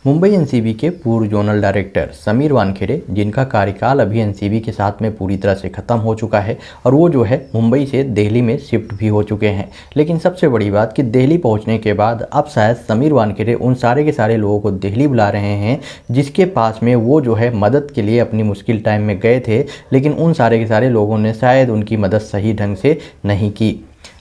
Mumbai NCB के पूर्व zonal director Sameer Wankhede, जिनका कार्यकाल अभी एनसीबी के साथ में पूरी तरह से ख़त्म हो चुका है और वो जो है मुंबई से दिल्ली में शिफ्ट भी हो चुके हैं। लेकिन सबसे बड़ी बात कि दिल्ली पहुंचने के बाद अब शायद समीर वानखेड़े उन सारे के सारे लोगों को दिल्ली बुला रहे हैं जिसके पास में वो जो है मदद के लिए अपनी मुश्किल टाइम में गए थे, लेकिन उन सारे के सारे लोगों ने शायद उनकी मदद सही ढंग से नहीं की।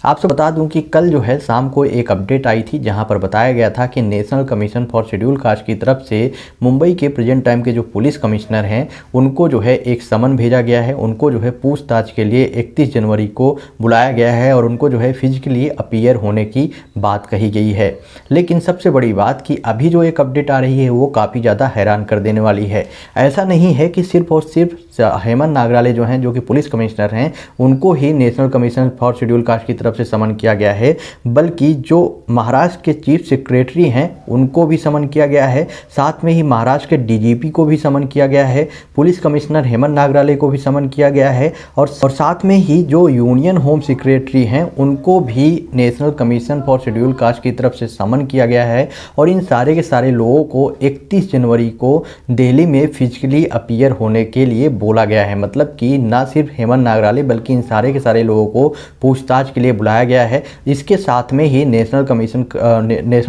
आपसे बता दूं कि कल जो है शाम को एक अपडेट आई थी जहां पर बताया गया था कि national commission for schedule caste की तरफ से मुंबई के प्रेजेंट टाइम के जो पुलिस कमिश्नर हैं उनको जो है एक समन भेजा गया है। उनको जो है पूछताछ के लिए 31 जनवरी को बुलाया गया है और उनको जो है फिजिकली अपीयर होने की बात कही गई है। लेकिन सबसे बड़ी बात कि अभी जो एक अपडेट आ रही है वो काफ़ी ज़्यादा हैरान कर देने वाली है। ऐसा नहीं है कि सिर्फ और सिर्फ हेमंत नागराले जो हैं, जो कि पुलिस कमिश्नर हैं, उनको ही national commission for schedule caste की तरफ से समन किया गया है, बल्कि जो महाराष्ट्र के चीफ सेक्रेटरी हैं उनको भी समन किया गया है। साथ में ही महाराष्ट्र के डीजीपी को भी समन किया गया है, पुलिस कमिश्नर हेमंत नागराले को भी समन किया गया है और साथ में ही जो यूनियन होम सेक्रेटरी हैं उनको भी national commission for schedule caste की तरफ से समन किया गया है। और इन सारे के सारे लोगों को 31 जनवरी को दिल्ली में फिजिकली अपीयर होने के लिए बोला गया है। मतलब कि ना सिर्फ हेमंत नागराले बल्कि इन सारे के सारे लोगों को पूछताछ के लिए बुलाया गया है। इसके साथ में ही national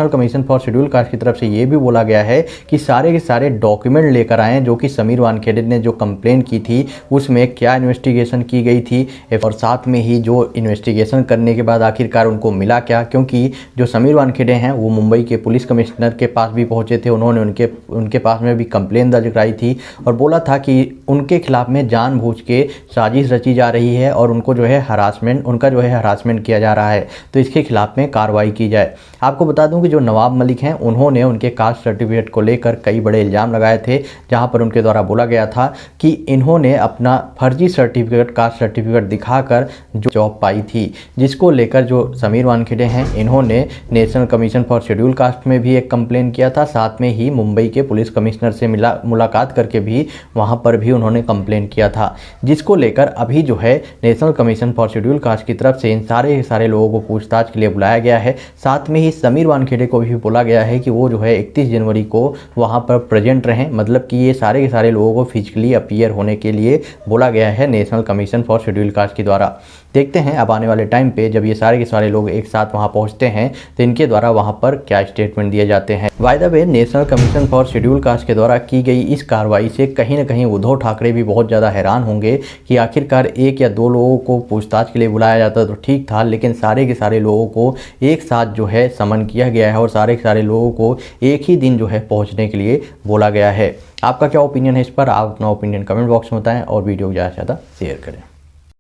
commission for schedule caste की तरफ से ये भी बोला गया है कि सारे के सारे डॉक्यूमेंट लेकर आएँ जो कि समीर वानखेड़े ने जो कंप्लेन की थी उसमें क्या इन्वेस्टिगेशन की गई थी और साथ में ही जो इन्वेस्टिगेशन करने के बाद आखिरकार उनको मिला क्या। क्योंकि जो समीर वानखेड़े हैं वो मुंबई के पुलिस कमिश्नर के पास भी पहुंचे थे, उन्होंने उनके पास में भी कंप्लेन दर्ज कराई थी और बोला था कि उनके खिलाफ में जानबूझ के साजिश रची जा रही है और उनका जो है हरासमेंट किया जा रहा है, तो इसके खिलाफ में कार्रवाई की जाए। आपको बता दूं कि जो नवाब मलिक हैं उन्होंने उनके कास्ट सर्टिफिकेट को लेकर कई बड़े इल्ज़ाम लगाए थे, जहां पर उनके द्वारा बोला गया था कि इन्होंने अपना फर्जी सर्टिफिकेट, कास्ट सर्टिफिकेट दिखाकर जो जॉब पाई थी, जिसको लेकर जो समीर वानखेड़े हैं इन्होंने national commission for schedule cast में भी एक कंप्लेन किया था। साथ में ही मुंबई के पुलिस कमिश्नर से मुलाकात करके भी वहां पर भी उन्होंने कंप्लेन किया था, जिसको लेकर अभी जो है national commission for schedule caste की तरफ से इन सारे लोगों को पूछताछ के लिए बुलाया गया है। साथ में ही समीर वानखेड़े को भी बोला गया है कि वो जो है 31 जनवरी को वहां पर प्रेजेंट रहें। मतलब कि ये सारे के सारे लोगों को फिजिकली अपीयर होने के लिए बोला गया है national commission for schedule cast के द्वारा। देखते हैं अब आने वाले टाइम पे जब ये सारे के सारे लोग एक साथ वहां पहुंचते हैं तो इनके द्वारा वहां पर क्या स्टेटमेंट दिए जाते हैं। By the way, national commission for schedule cast के द्वारा की गई इस कार्रवाई से कहीं ना कहीं उद्धव ठाकरे भी बहुत ज़्यादा हैरान होंगे कि आखिरकार एक या दो लोगों को पूछताछ के लिए बुलाया जाता तो ठीक था, लेकिन सारे के सारे लोगों को एक साथ जो है समन किया गया है और सारे के सारे लोगों को एक ही दिन जो है पहुँचने के लिए बोला गया है। आपका क्या ओपिनियन है इस पर? आप अपना ओपिनियन कमेंट बॉक्स में बताएं और वीडियो को ज़्यादा से ज़्यादा शेयर करें।